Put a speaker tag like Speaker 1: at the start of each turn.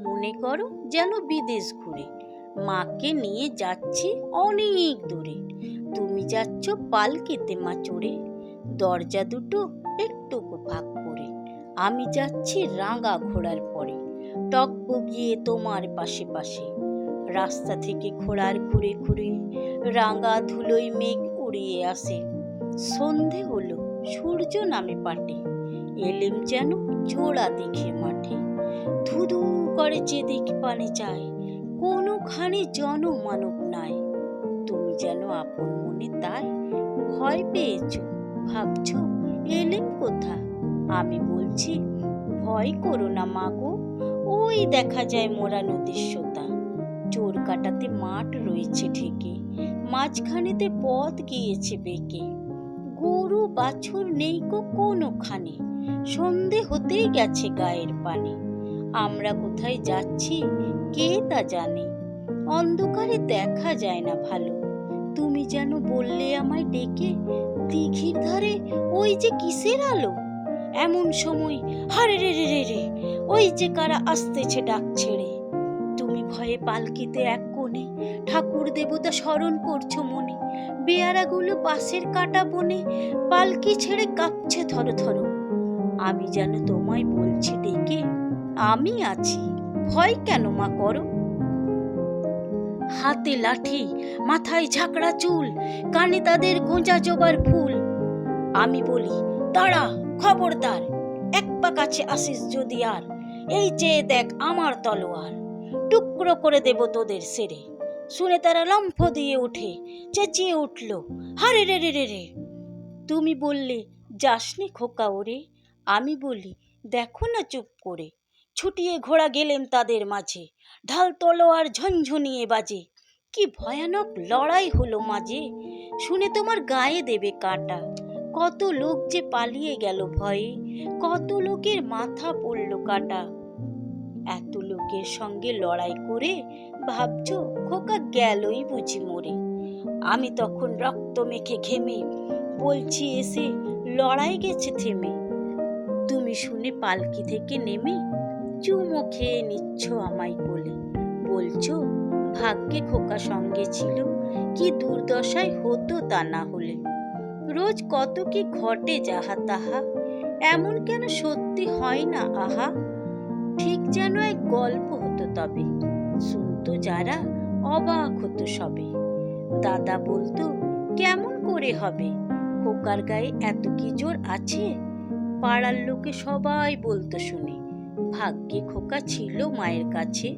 Speaker 1: মনে করো যেন বিদেশ ঘুরে মাকে নিয়ে যাচ্ছি অনেক দূরে। তুমি যাচ্ছ পালকিতে মা চড়ে, দরজা দুটো একটুকু ফাঁক করে। আমি যাচ্ছি রাঙা ঘোড়ার পরে, টগবগিয়ে তোমার পাশে পাশে। রাস্তা থেকে ঘোড়ার ঘুরে ঘুরে রাঙা ধুলোয় মেঘ উড়িয়ে আসে। সন্ধে হলো, সূর্য নামে পাটে, এলেম যেন জোড়া দেখে মাঠে। ধুধু করে যেদিক পানে চায়, কোনোখানে জনমানব নাই। তুমি যেন আপন মনে তাই ভয় পেয়েছ, ভাবছ এলেম কোথা। আমি বলছি ভয় করো না মা গো, ওই দেখা যায় মোরা নদীর সোতা। চোর কাটাতে মাঠ রয়েছে ঢেকে, মাঝখানেতে পথ গিয়েছে বেঁকে। গরু বাছুর নেই কো কোনোখানে, সন্ধে হতেই গেছে গায়ের পানে। আমরা কোথায় যাচ্ছি কে তা জানে, অন্ধকারে দেখা যায় না ভালো। তুমি যেন বললে আমায় ডেকে, দিঘির ধারে ওই যে কিসের আলো। এমন সময় হারে রে রে রে রে, ওই যে কারা আসতেছে ডাক ছেড়ে। তুমি ভয়ে পালকিতে এক কোণে ঠাকুর দেবতা স্মরণ করছো মনে। বেয়ারাগুলো পাশের কাটা বনে পালকি ছেড়ে কাঁপছে থর থর। আমি যেন তোমায় বলছি ডেকে, আমি আছি, ভয় কেন মা করো। হাতে লাঠি, মাথায় ঝাঁকড়া চুল, কানে তাদের গোঁজা জবার ফুল। আমি বলি দাঁড়া, খবরদার, এক পা কাছে আসিস যদি আর, এই চেয়ে দেখ আমার তলোয়ার, টুকরো করে দেব তোদের সেরে। শুনে তারা লম্ফ দিয়ে উঠে চেঁচিয়ে উঠল, হারে রে রে রে রে। তুমি বললে যাসনি খোকা ওরে, আমি বলি দেখো না চুপ করে। ছুটিয়ে ঘোড়া গেলেম তাদের মাঝে, ঢাল তলোয়ার ঝনঝনিয়ে বাজে। কি ভয়ানক লড়াই হলো মাঝে, শুনে তোমার গায়ে দেবে কাঁটা। কত লোক যে পালিয়ে গেল ভয়ে, কত লোকের মাথা পড়ল কাটা। এত লোকের সঙ্গে লড়াই করে ভাবছো খোকা গেলই বুঝি মরে। আমি তখন রক্ত মেখে ঘেমে বলছি এসে লড়াই গেছে থেমে। তুমি শুনে পালকি থেকে নেমে চুমো খেয়ে নিচ্ছ আমায় কোলে, বলছো ভাগ্যে খোকা সঙ্গে ছিল, কি দুর্দশায় হতো তা না হলে। রোজ কত কি ঘটে যাহা তাহা, এমন কেন সত্যি হয় না আহা। ঠিক যেন এক গল্প হতো তবে, শুনতো যারা অবাক হতো সবে। দাদা বলতো কেমন করে হবে, খোকার গায়ে এত কি জোর আছে। পাড়ার লোকে সবাই বলতো শুনে, ভাগ্যে খোকা ছিল মায়ের কাছে।